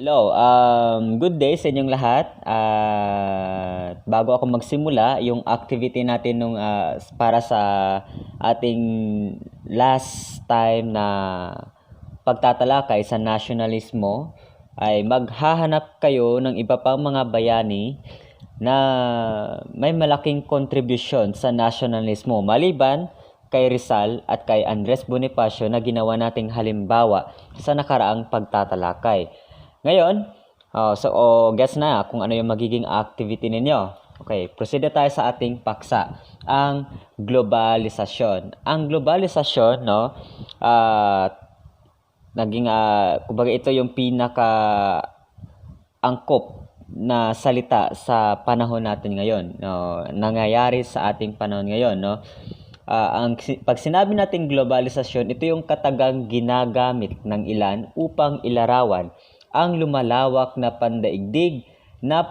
Hello, good day sa inyong lahat. Bago ako magsimula, yung activity natin para sa ating last time na pagtatalakay sa nasyonalismo ay maghahanap kayo ng iba pang mga bayani na may malaking kontribusyon sa nasyonalismo maliban kay Rizal at kay Andres Bonifacio na ginawa nating halimbawa sa nakaraang pagtatalakay. Ngayon, guess na kung ano yung magiging activity ninyo. Okay, proceed tayo sa ating paksa, ang globalisasyon. Ang globalisasyon, kumbaga ito yung angkop na salita sa panahon natin ngayon, no? Nangyayari sa ating panahon ngayon, no? Pag sinabi natin globalisasyon, ito yung katagang ginagamit ng ilan upang ilarawan ang lumalawak na pandaigdig na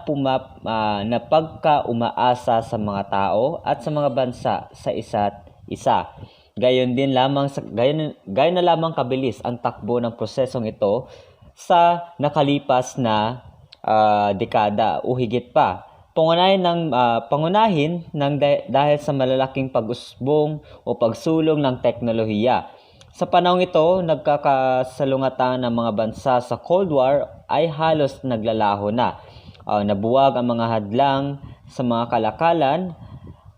pagka-umaasa sa mga tao at sa mga bansa sa isa't isa. Gayon na lamang kabilis ang takbo ng prosesong ito sa nakalipas na dekada o higit pa. Pangunahin dahil sa malalaking pag-usbong o pagsulong ng teknolohiya. Sa panahong ito, nagkakasalungatan ng mga bansa sa Cold War ay halos naglalaho na. Nabuwag ang mga hadlang sa mga kalakalan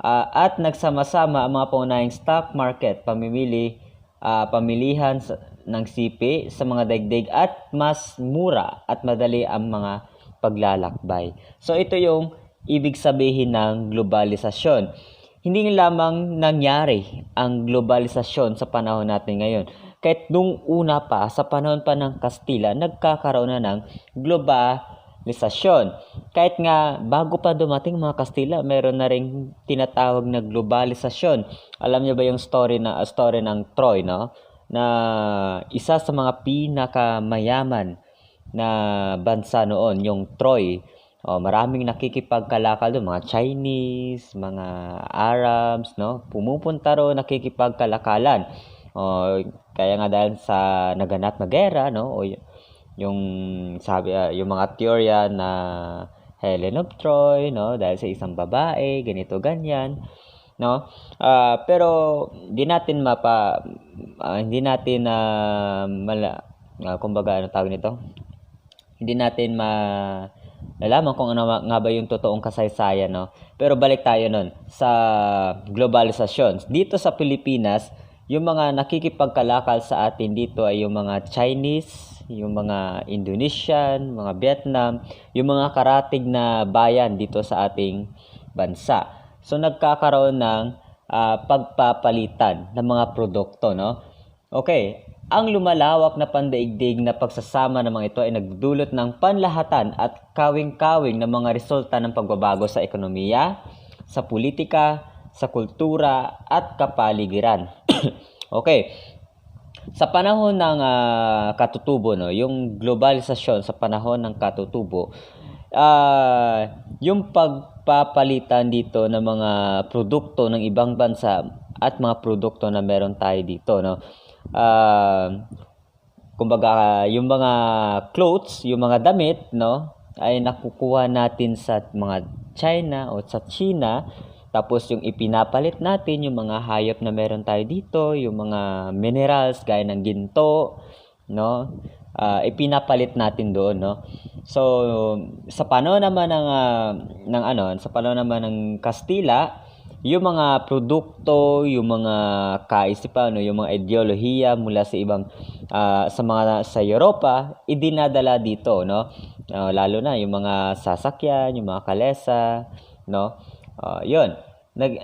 at nagsama-sama ang mga pangunahing stock market, pamilihan ng sipi sa mga daigdig at mas mura at madali ang mga paglalakbay. So ito yung ibig sabihin ng globalisasyon. Hindi lamang nangyari ang globalisasyon sa panahon natin ngayon. Kahit nung una pa, sa panahon pa ng Kastila, nagkakaroon na ng globalisasyon. Kahit nga bago pa dumating mga Kastila, meron na ring tinatawag na globalisasyon. Alam niyo ba yung story ng Troy, no? Na isa sa mga pinakamayaman na bansa noon, yung Troy. Maraming nakikipagkalakal doon, mga Chinese, mga Arabs, no? Pumupunta ro nakikipagkalakalan. Kaya nga dahil sa naganap na gera, no? Yung mga teorya na Helen of Troy, no? Dahil sa isang babae, ganito ganyan, no? Pero kumbaga ano tawag nito? Hindi natin nalaman kung ano nga ba yung totoong kasaysayan, no? Pero balik tayo nun sa globalisasyon. Dito sa Pilipinas, yung mga nakikipagkalakal sa atin dito ay yung mga Chinese, yung mga Indonesian, mga Vietnam, yung mga karatig na bayan dito sa ating bansa. So nagkakaroon ng pagpapalitan ng mga produkto, no? Okay. Ang lumalawak na pandaigdig na pagsasama ng mga ito ay nagdudulot ng panlahatan at kawing-kawing ng mga resulta ng pagbabago sa ekonomiya, sa politika, sa kultura at kapaligiran. Okay. Sa panahon ng katutubo, no, yung globalisasyon sa panahon ng katutubo, yung pagpapalitan dito ng mga produkto ng ibang bansa at mga produkto na meron tayo dito, no? Kumbaga yung mga clothes, yung mga damit, no, ay nakukuha natin sa mga China o sa China, tapos yung ipinapalit natin yung mga hayop na meron tayo dito, yung mga minerals gaya ng ginto, no, ipinapalit natin doon, no. So sa panahon naman ng Kastila, yung mga produkto, yung mga kaisipan, yung mga ideolohiya mula sa ibang sa Europa, idinadala dito, no? Lalo na yung mga sasakyan, yung mga kalesa, no? 'Yun.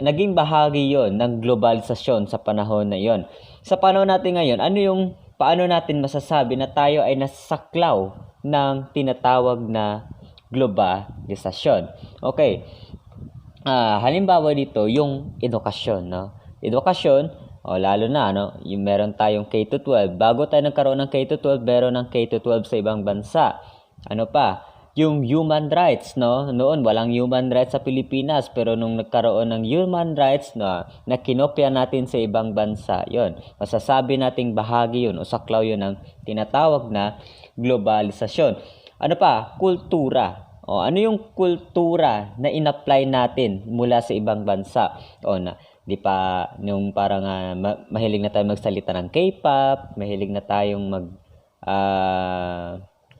Naging bahagi 'yon ng globalisasyon sa panahon na 'yon. Sa panahon natin ngayon, paano natin masasabi na tayo ay nasaklaw ng tinatawag na globalisasyon? Okay. Halimbawa dito, yung edukasyon, no? Edukasyon, lalo na, no? Yung meron tayong K-12. Bago tayo nagkaroon ng K-12, meron ng K-12 sa ibang bansa. Ano pa? Yung human rights, no? Noon, walang human rights sa Pilipinas. Pero nung nagkaroon ng human rights na kinopya natin sa ibang bansa, yon, masasabi nating bahagi yun o saklaw yun ng tinatawag na globalisasyon. Ano pa? Kultura. O, ano yung kultura na in-apply natin mula sa ibang bansa? O, di pa, nung parang mahilig na tayo magsalita ng K-pop, mahilig na tayong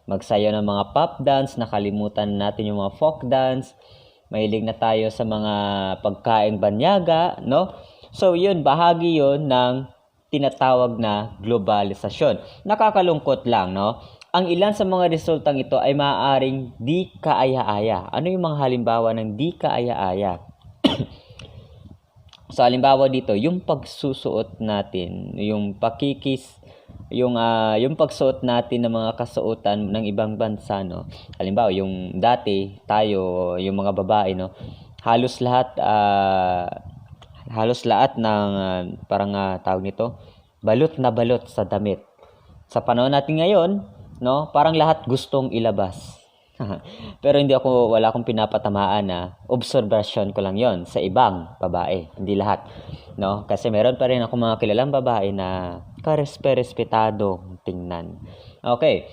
magsayaw ng mga pop dance, nakalimutan natin yung mga folk dance, mahilig na tayo sa mga pagkain banyaga, no? So, yun, bahagi yun ng tinatawag na globalisasyon. Nakakalungkot lang, no? Ang ilan sa mga resultang ito ay maaaring di kaaya-aya. Ano yung mga halimbawa ng di kaaya-aya? So, halimbawa dito, yung pagsusuot natin, yung pagsuot natin ng mga kasuotan ng ibang bansa, no? Halimbawa, yung dati tayo, yung mga babae, no? Halos lahat ng tawag nito, balot na balot sa damit. Sa panahon natin ngayon, no, parang lahat gustong ilabas. Pero wala akong pinapatamaan na observation ko lang 'yon sa ibang babae, hindi lahat, no? Kasi meron pa rin ako mga kilalang babae na respetado tingnan. Okay.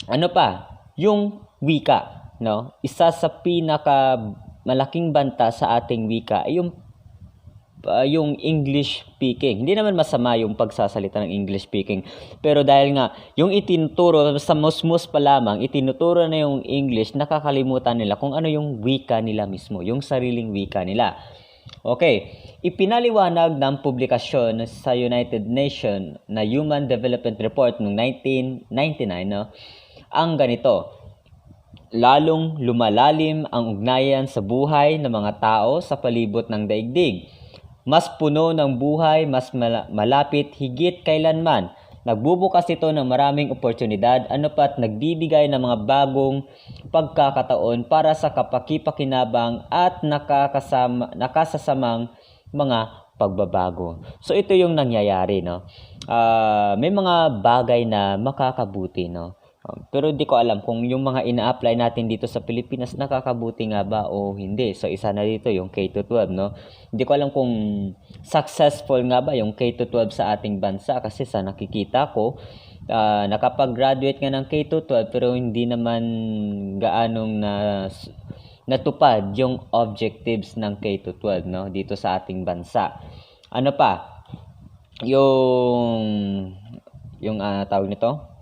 Ano pa? Yung wika, no? Isa sa pinaka malaking banta sa ating wika ay yung English speaking. Hindi naman masama yung pagsasalita ng English speaking. Pero dahil nga, yung itinuturo, sa musmus pa lamang, itinuturo na yung English, nakakalimutan nila kung ano yung wika nila mismo, yung sariling wika nila. Okay, ipinaliwanag ng publikasyon sa United Nations na Human Development Report noong 1999, no, ang ganito: lalong lumalalim ang ugnayan sa buhay ng mga tao sa palibot ng daigdig. Mas puno ng buhay, mas malapit higit kailanman. Nagbubukas ito ng maraming oportunidad, nagbibigay ng mga bagong pagkakataon para sa kapakipakinabang at nakasasamang mga pagbabago. So ito yung nangyayari, no? May mga bagay na makakabuti, no? Pero hindi ko alam kung yung mga ina-apply natin dito sa Pilipinas nakakabuti nga ba o hindi. So isa na dito yung K-12, no? Hindi ko alam kung successful nga ba yung K-12 sa ating bansa kasi sa nakikita ko nakapag-graduate nga ng K-12 pero hindi naman gaanong natupad yung objectives ng K-12, no, dito sa ating bansa. Ano pa? Yung tawag nito?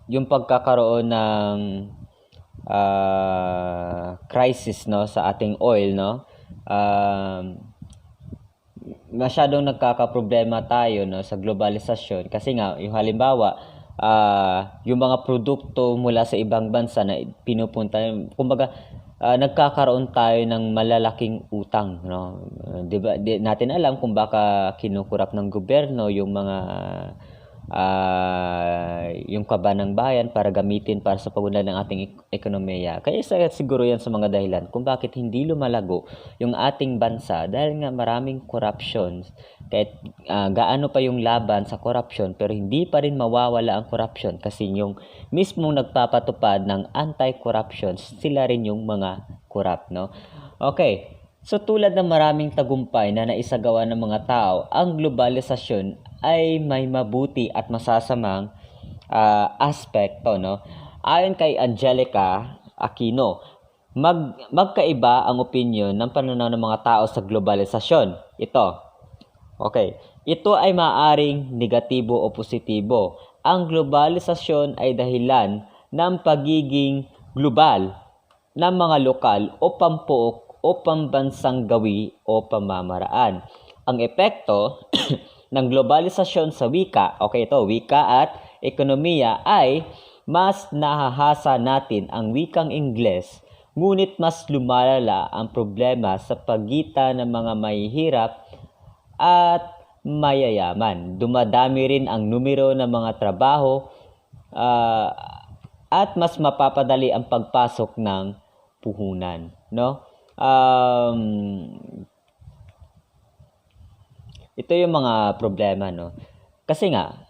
Yung pagkakaroon ng crisis, no, sa ating oil, no, masyadong nagkakaproblema tayo, no, sa globalisasyon kasi nga yung halimbawa yung mga produkto mula sa ibang bansa na pinupunta, kumbaga nagkakaroon tayo ng malalaking utang, no. Di natin alam kung baka kinukurap ng gobyerno yung mga yung kaba ng bayan para gamitin para sa pagunlad ng ating ekonomiya. Kaya siguro yan sa mga dahilan kung bakit hindi lumalago yung ating bansa dahil nga maraming corruption. Kahit gaano pa yung laban sa corruption pero hindi pa rin mawawala ang corruption kasi yung mismong nagpapatupad ng anti-corruption sila rin yung mga corrupt, no? Okay. So tulad ng maraming tagumpay na naisagawa ng mga tao, ang globalisasyon ay may mabuti at masasamang aspekto, no? Ayon kay Angelica Aquino, magkaiba ang opinion ng pananaw ng mga tao sa globalisasyon. Ito ay maaaring negatibo o positibo. Ang globalisasyon ay dahilan ng pagiging global ng mga lokal o pampuok o pambansang gawi o pamamaraan. Ang epekto ng globalisasyon sa wika at ekonomiya ay mas nahahasa natin ang wikang Ingles, ngunit mas lumalala ang problema sa pagitan ng mga mahihirap at mayayaman. Dumadami rin ang numero ng mga trabaho at mas mapapadali ang pagpasok ng puhunan, no? Ito yung mga problema, no? Kasi nga,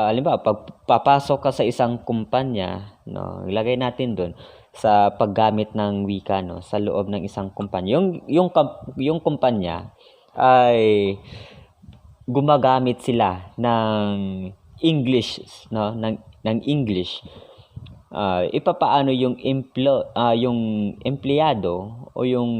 halimbawa, pag papasok ka sa isang kumpanya, no, ilagay natin doon sa paggamit ng wika, no, sa loob ng isang kumpanya. Yung kumpanya ay gumagamit sila ng English, no, ng English, ipapaano yung yung empleyado o yung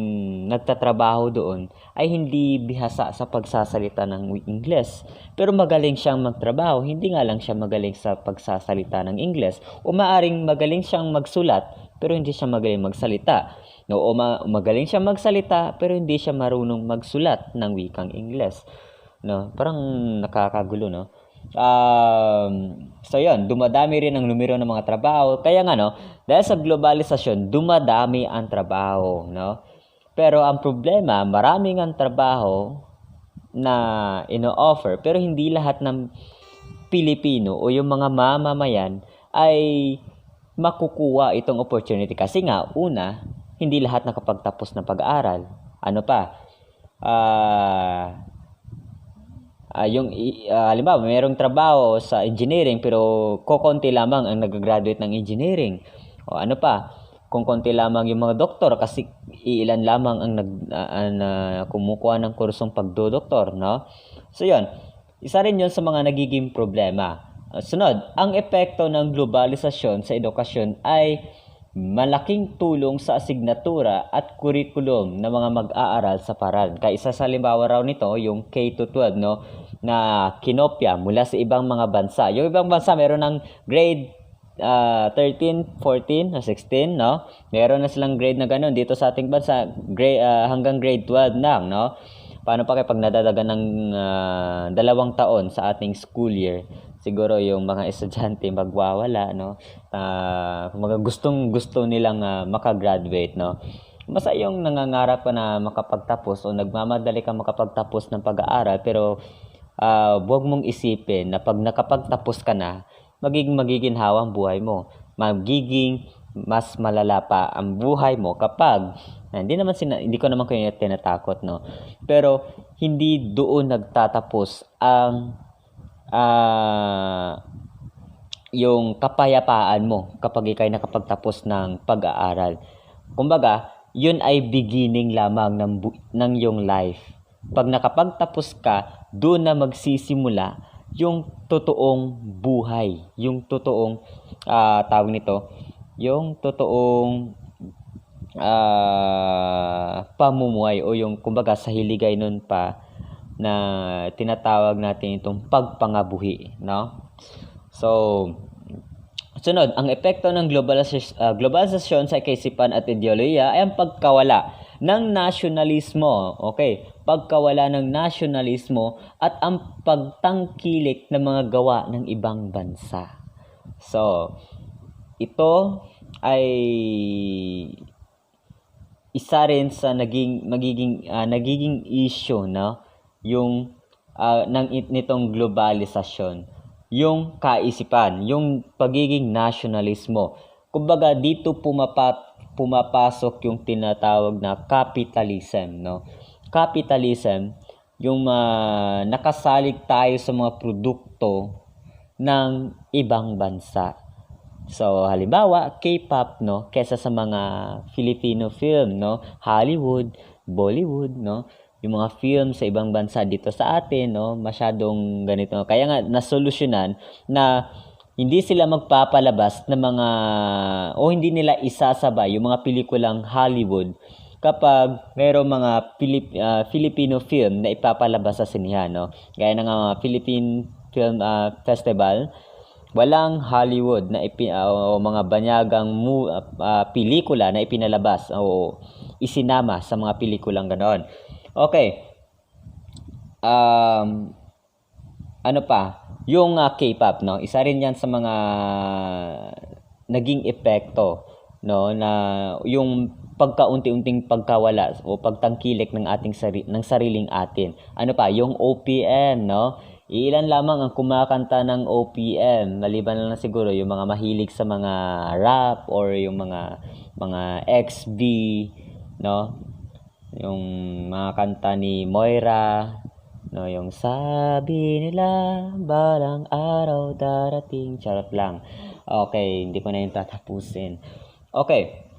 nagtatrabaho doon ay hindi bihasa sa pagsasalita ng Ingles. Pero magaling siyang magtrabaho, hindi nga lang siya magaling sa pagsasalita ng Ingles. O maaring magaling siyang magsulat, pero hindi siya magaling magsalita. No, o magaling siyang magsalita, pero hindi siya marunong magsulat ng wikang Ingles. No, parang nakakagulo, no? So yun, dumadami rin ang numero ng mga trabaho. Kaya nga, no, dahil sa globalisasyon, dumadami ang trabaho, no? Pero ang problema, maraming ang trabaho na ino-offer, pero hindi lahat ng Pilipino o yung mga mamamayan ay makukuha itong opportunity. Kasi nga, una, hindi lahat nakapagtapos ng pag-aaral. Ano pa? Halimbawa, mayroong trabaho sa engineering pero kokonti lamang ang nag-graduate ng engineering. O ano pa, kung konti lamang yung mga doktor kasi iilan lamang ang kumukuha ng kursong pagdodoktor, no? So yun, isa rin yun sa mga nagiging problema. Sunod, ang epekto ng globalisasyon sa edukasyon ay malaking tulong sa asignatura at curriculum ng mga mag-aaral sa paral. Kaya isa sa halimbawa raw nito, yung K-12, no, na kinopya mula sa ibang mga bansa. Yung ibang bansa meron ng grade 13, 14, 16, no? Meron na silang grade na ganun. Dito sa ating bansa, hanggang grade 12 lang, no? Paano pa kapag nadadagan ng 2 taon sa ating school year? Siguro yung mga estudyante magwawala, no? Mga gusto nilang makagraduate, no? Basta yung nangangarap ka na makapagtapos o nagmamadali ka makapagtapos ng pag-aaral, pero huwag mong isipin na pag nakapagtapos ka na, magiging hawang buhay mo. Magiging mas malala pa ang buhay mo kapag hindi ko naman kayo tinatakot, no? Pero hindi doon nagtatapos ang yung kapayapaan mo kapag ikay nakapagtapos ng pag-aaral. Kumbaga, yun ay beginning lamang ng yung life. Pag nakapagtapos ka, doon na magsisimula yung totoong buhay, yung totoong tawag nito, yung totoong pamumuhay o yung kumbaga sa hiligay nun pa na tinatawag natin itong pagpangabuhi, no? So, sunod, ang epekto ng globalisasyon sa kaisipan at ideolohiya ay ang pagkawala ng nasyonalismo. Okay, pagkawala ng nasyonalismo at ang pagtangkilik ng mga gawa ng ibang bansa. So, ito ay isa rin sa nagiging issue, no? Yung nitong globalisasyon, yung kaisipan, yung pagiging nasyonalismo. Kumbaga dito pumapasok yung tinatawag na capitalism, no? Capitalism, yung nakasalig tayo sa mga produkto ng ibang bansa. So, halimbawa, K-pop, no? Kesa sa mga Filipino film, no? Hollywood, Bollywood, no? Yung mga film sa ibang bansa dito sa atin, no? Masyadong ganito. Kaya nga, nasolusyonan na hindi sila magpapalabas ng mga, o hindi nila isasabay yung mga pelikulang Hollywood kapag mayroong mga Filipino film na ipapalabas sa sinihan, no? Gaya ng mga Philippine Film Festival, walang Hollywood na o mga banyagang pelikula na ipinalabas o isinama sa mga pelikulang ganoon. Okay. Ano pa? Yung K-pop, no? Isa rin 'yan sa mga naging epekto, no, na yung pagkaunti-unting pagkawala o pagtangkilik ng ating sariling atin. Ano pa? Yung OPM, no? Ilan lamang ang kumakanta ng OPM, maliban na lang siguro yung mga mahilig sa mga rap or yung mga XB, no? Yung mga kanta ni Moira, no, yung sabi nila balang araw darating, charot lang. Okay, hindi ko na yung tatapusin. Okay.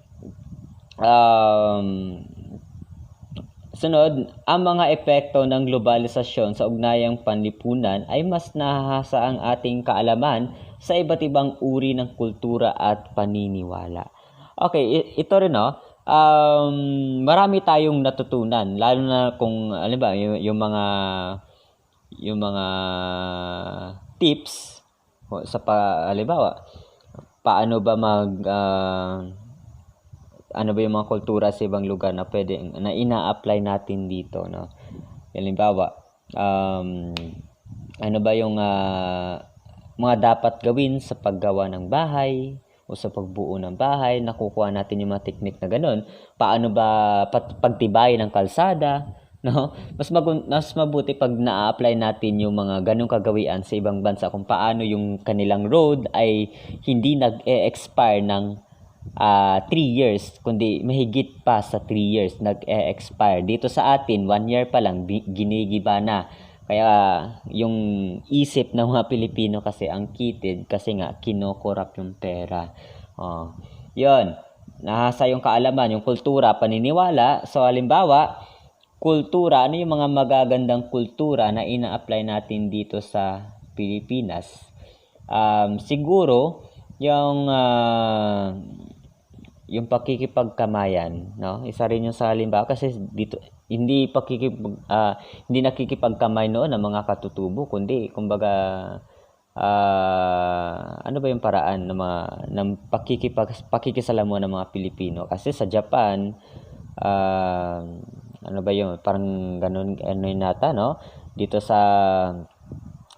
Sunod, ang mga epekto ng globalisasyon sa ugnayang panlipunan ay mas nahahasa ang ating kaalaman sa iba't ibang uri ng kultura at paniniwala. Okay, ito rin marami tayong natutunan, lalo na kung ano ba yung mga tips sa halimbawa, paano ba ano ba yung mga kultura sa ibang lugar na pwede na ina-apply natin dito, no? Halimbawa, ano ba yung mga dapat gawin sa paggawa ng bahay o sa pagbuo ng bahay, nakukuha natin yung mga technique na ganun. Paano ba pagtibay ng kalsada, no? Mas mabuti pag na-apply natin yung mga ganung kagawian sa ibang bansa, kung paano yung kanilang road ay hindi nag-expire ng 3 years, kundi mahigit pa sa 3 years nag-expire. Dito sa atin, 1 year pa lang ginigiba na. Kaya yung isip ng mga Pilipino kasi ang kitid kasi nga kinokorap yung pera. Yun, nahasa yung kaalaman, yung kultura, paniniwala. So halimbawa, kultura, ano yung mga magagandang kultura na ina-apply natin dito sa Pilipinas? Siguro yung pakikipagkamayan, no? Isa rin yung sa halimbawa kasi dito hindi nakikipagkamay noon ng mga katutubo, kundi kumbaga ano ba yung paraan ng pakikisalamuha ng mga Pilipino? Kasi sa Japan, ano ba yun? Parang ganun nata, no? Dito sa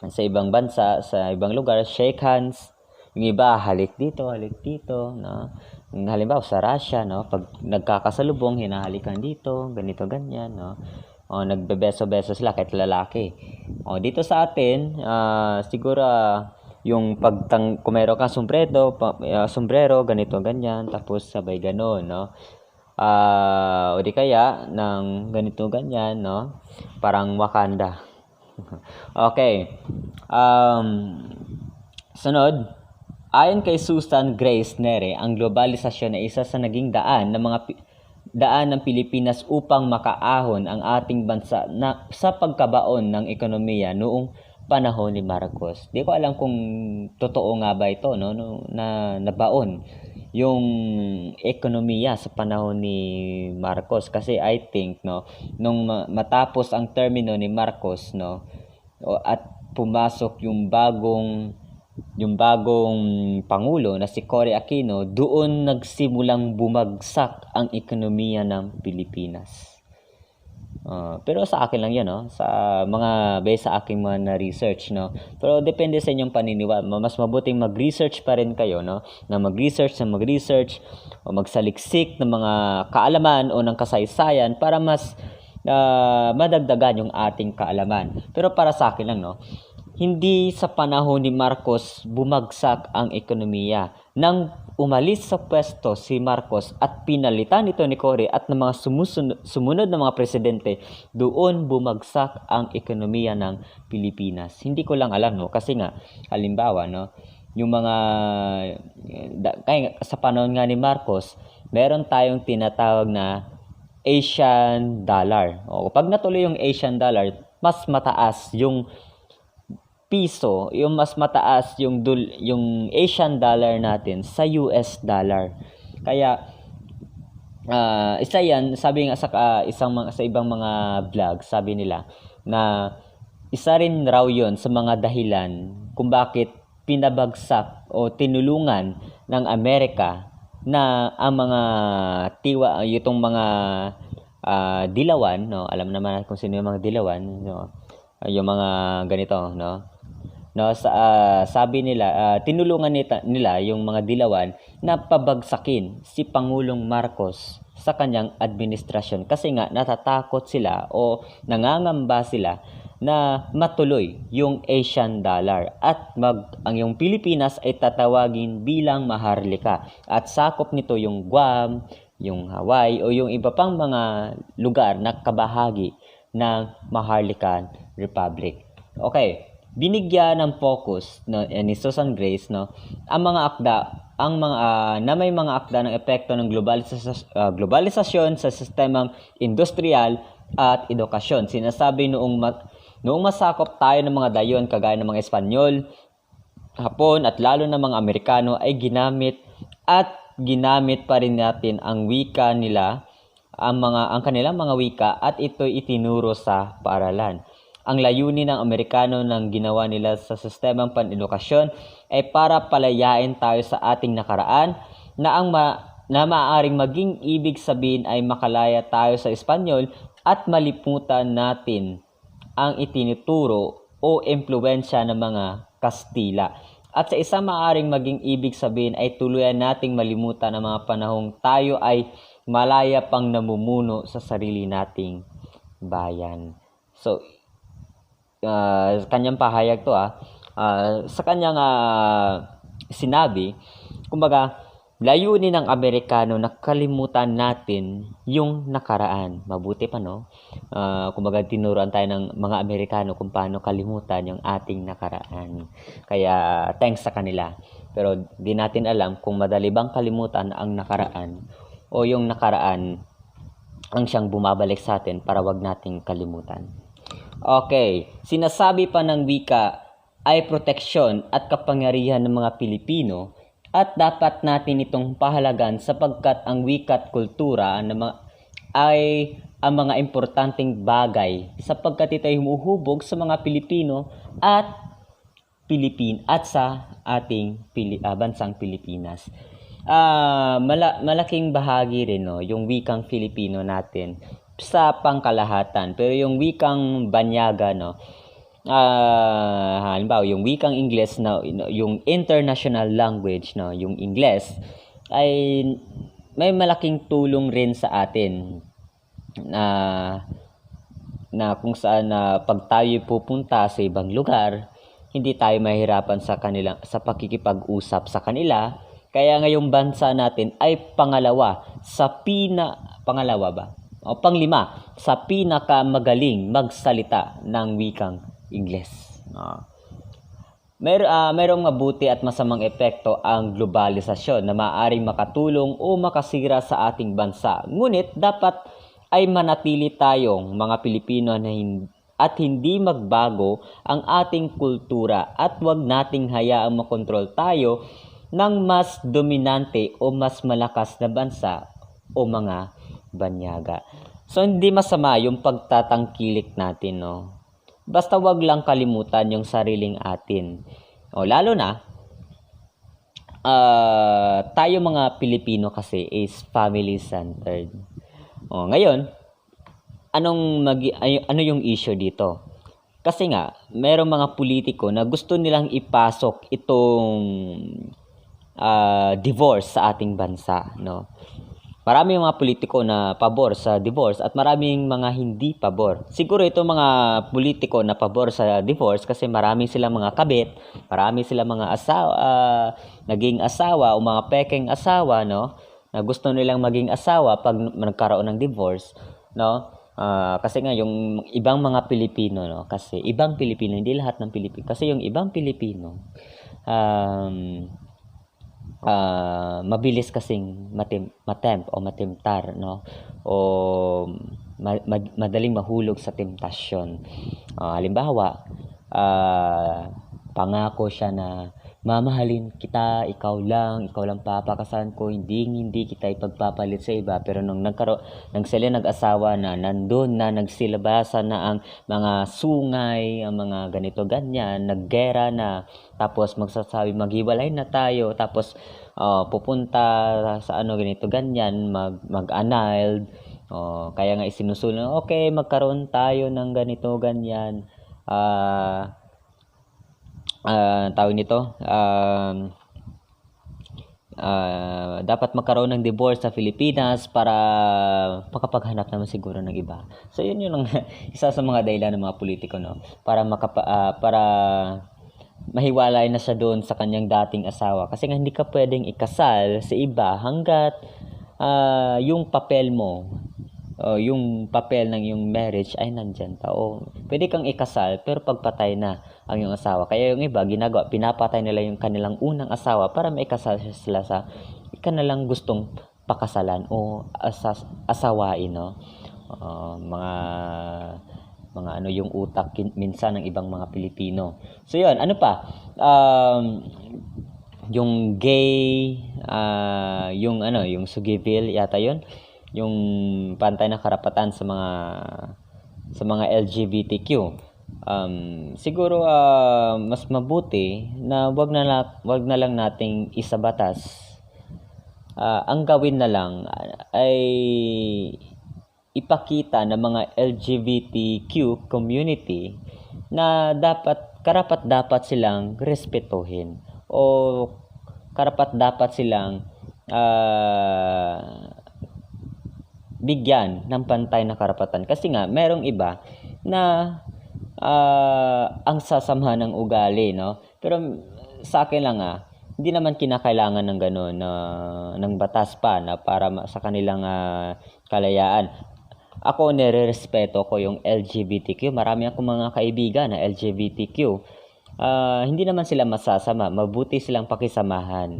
ibang bansa, sa ibang lugar, shake hands. Yung iba, halik dito, no? Halimbawa sa Russia, no, pag nagkakasalubong, hinahalikan dito, ganito ganyan, no. Nagbebeso-beso sila kahit lalaki. Dito sa atin, siguro yung kung meron kang sombrero, ganito ganyan, tapos sabay gano'n, no. O di kaya ng ganito ganyan, no. Parang Wakanda. Okay. Sunod, ayon kay Susan Grace Nere, ang globalisasyon ay isa sa naging daan ng Pilipinas upang makaahon ang ating bansa sa pagkabaon ng ekonomiya noong panahon ni Marcos. Di ko alam kung totoo nga ba ito, no, na nabaon yung ekonomiya sa panahon ni Marcos, kasi I think, no, nung matapos ang termino ni Marcos, no, at pumasok yung bagong pangulo na si Cory Aquino, doon nagsimulang bumagsak ang ekonomiya ng Pilipinas. Pero sa akin lang yan, no? Sa based sa aking mga na-research, no? Pero depende sa inyong paniniwala. Mas mabuting mag-research pa rin kayo, no? Na mag-research o magsaliksik ng mga kaalaman o ng kasaysayan para mas madagdagan yung ating kaalaman. Pero para sa akin lang, no? Hindi sa panahon ni Marcos bumagsak ang ekonomiya. Nang umalis sa pwesto si Marcos at pinalitan ito ni Cory at ng mga sumunod na mga presidente, doon bumagsak ang ekonomiya ng Pilipinas. Hindi ko lang alam, no, kasi nga halimbawa, no, yung mga kaya sa panahon nga ni Marcos, meron tayong tinatawag na Asian dollar. Pag natuloy yung Asian dollar, mas mataas yung piso, yung mas mataas yung Asian dollar natin sa US dollar. Kaya isa yan, sabi nga sa ibang mga vlog, sabi nila na isa rin raw yon sa mga dahilan kung bakit pinabagsak o tinulungan ng Amerika na ang mga itong mga dilawan, no, alam naman natin kung sino yung mga dilawan, no, yung mga ganito, no. No, sabi nila, tinulungan nila yung mga dilawan na pabagsakin si Pangulong Marcos sa kanyang administrasyon, kasi nga natatakot sila o nangangamba sila na matuloy yung Asian dollar at ang yung Pilipinas ay tatawagin bilang Maharlika, at sakop nito yung Guam, yung Hawaii o yung iba pang mga lugar na kabahagi ng Maharlikan Republic. Okay. Binigyan ng focus, no, ni Susan Grace, no, ang mga akda na may mga akda ng epekto ng globalisasyon sa sistemang industrial, at edukasyon. Sinasabi noong masakop tayo ng mga dayon kagaya ng mga Espanyol, Hapon at lalo na mga Amerikano ay ginamit pa rin natin ang wika nila, ang kanilang mga wika, at ito'y itinuro sa paaralan. Ang layunin ng Amerikano ng ginawa nila sa sistemang pan-edukasyon ay para palayain tayo sa ating nakaraan na maaaring maging ibig sabihin ay makalaya tayo sa Espanyol at malimutan natin ang itinuturo o impluwensya ng mga Kastila. At sa isa maaaring maging ibig sabihin ay tuluyan nating malimutan ang mga panahong tayo ay malaya pang namumuno sa sarili nating bayan. So, kanyang pahayag to sa kanyang sinabi, kumbaga, layunin ng Amerikano na kalimutan natin yung nakaraan. Mabuti pa, no? Kumbaga, tinuruan tayo ng mga Amerikano kung paano kalimutan yung ating nakaraan. Kaya, thanks sa kanila. Pero, di natin alam kung madali bang kalimutan ang nakaraan o yung nakaraan ang siyang bumabalik sa atin para wag nating kalimutan. Okay. Sinasabi pa ng wika ay proteksyon at kapangyarihan ng mga Pilipino, at dapat natin itong pahalagan sapagkat ang wika at kultura ay ang mga importanteng bagay sapagkat ito ay humuhubog sa mga Pilipino at sa ating bansang Pilipinas. Malaking bahagi rin, no, yung wikang Filipino natin sa pangkalahatan. Pero yung wikang banyaga, no, halimbawa yung wikang Ingles, na yung international language, no, yung Ingles ay may malaking tulong rin sa atin na kung saan pag tayo pupunta sa ibang lugar, hindi tayo mahirapan sa pakikipag-usap sa kanila. Kaya ngayong bansa natin ay panglima sa pinakamagaling magsalita ng wikang Ingles. Mayroong mabuti at masamang epekto ang globalisasyon na maaaring makatulong o makasira sa ating bansa. Ngunit dapat ay manatili tayong mga Pilipino at hindi magbago ang ating kultura at huwag nating hayaang makontrol tayo ng mas dominante o mas malakas na bansa o mga banyaga. So, hindi masama yung pagtatangkilik natin, no? Basta wag lang kalimutan yung sariling atin. Lalo na, tayo mga Pilipino kasi is family-centered. Ngayon, ano yung issue dito? Kasi nga, merong mga politiko na gusto nilang ipasok itong divorce sa ating bansa, no? Maraming mga politiko na pabor sa divorce at maraming mga hindi pabor. Siguro itong mga politiko na pabor sa divorce kasi marami silang mga kabit, marami silang mga naging asawa o mga pekeng asawa, no? Na gusto nilang maging asawa pag nagkaroon ng divorce, no? Kasi nga yung ibang mga Pilipino, no? Kasi ibang Pilipino, hindi lahat ng Pilipino. Kasi yung ibang Pilipino, mabilis kasing matempt o matimtar, no, o madaling mahulog sa temptasyon. Halimbawa, pangako siya na mamahalin kita, ikaw lang papakasalan ko, hindi kita ipagpapalit sa iba. Pero nung sila nag-asawa na, nandun na, nagsilabasan na ang mga sungay, ang mga ganito ganyan, naggera na, tapos magsasabi maghiwalay na tayo, tapos pupunta sa ganito ganyan, mag-annulled. Kaya nga isinusulong, okay, magkaroon tayo ng ganito ganyan, tawag nito, dapat magkaroon ng divorce sa Pilipinas para makapaghanap naman siguro ng iba. So yun yung isa sa mga dahilan ng mga politiko, no, para mahiwalay na siya doon sa kanyang dating asawa. Kasi nga hindi ka pwedeng ikasal sa iba hanggat yung papel mo, yung papel ng yung marriage ay nandyan pa. Pwede kang ikasal pero pagpatay na ang yung asawa. Kaya yung iba pinapatay nila yung kanilang unang asawa para maikasal sila sa kanilang gustong pakasalan o asawain, no. mga ano yung utak minsan ng ibang mga Pilipino. So yun, ano pa? Yung gay, yung Sugiville yata yun, yung pantay na karapatan sa mga LGBTQ. Siguro mas mabuti na wag na lang nating isabatas. Ang gawin na lang ay ipakita ng mga LGBTQ community na karapat-dapat silang respetuhin o karapat-dapat silang bigyan ng pantay na karapatan. Kasi nga, merong iba na ang sasama ng ugali, no? Pero sa akin lang hindi naman kinakailangan ng gano'n ng batas pa na para sa kanilang kalayaan. Ako, nire-respeto ko yung LGBTQ. Marami akong mga kaibigan na LGBTQ. Hindi naman sila masasama. Mabuti silang pakisamahan.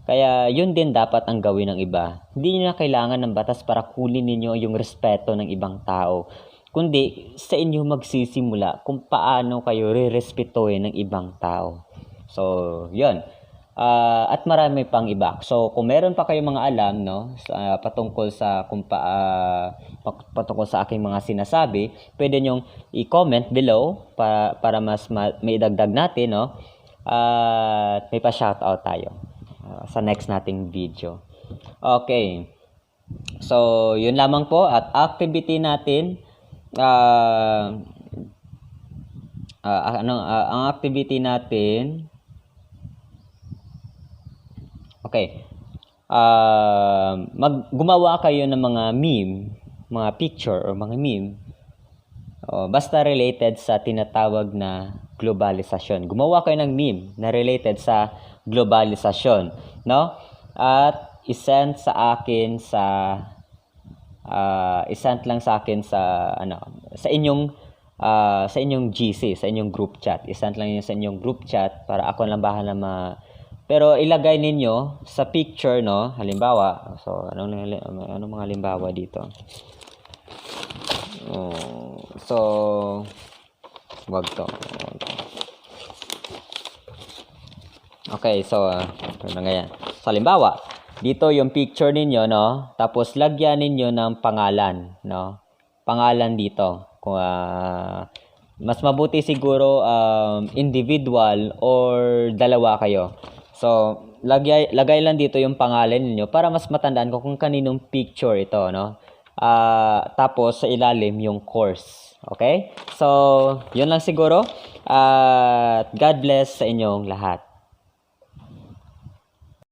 Kaya yun din dapat ang gawin ng iba. Hindi nyo na kailangan ng batas para kunin ninyo yung respeto ng ibang tao. Kundi sa inyo magsisimula kung paano kayo re-respetuhin ng ibang tao. So, yun. At marami pang iba. So, kung meron pa kayong mga alam, no, patungkol sa patungkol sa aking mga sinasabi, pwede nyong i-comment below para mas maidagdag natin, no? At may pa-shoutout tayo sa next nating video. Okay. So, yun lamang po at activity natin ang activity natin. Okay. Gumawa kayo ng mga meme, mga picture or mga meme. Basta related sa tinatawag na globalisasyon. Gumawa kayo ng meme na related sa globalisasyon, no? At isend lang sa akin sa inyong GC, sa inyong group chat. Isend lang yun sa inyong group chat para ako lang bahala pero ilagay ninyo sa picture, no? Halimbawa, so anong mga halimbawa dito? So wag to. Okay, so ganyan. So halimbawa, dito yung picture ninyo, no? Tapos lagyan ninyo ng pangalan, no? Pangalan dito. Kung mas mabuti siguro individual or dalawa kayo. So, lagay lang dito yung pangalan niyo para mas matandaan ko kung kaninong picture ito, no? Tapos sa ilalim yung course. Okay? So, yun lang siguro. God bless sa inyong lahat.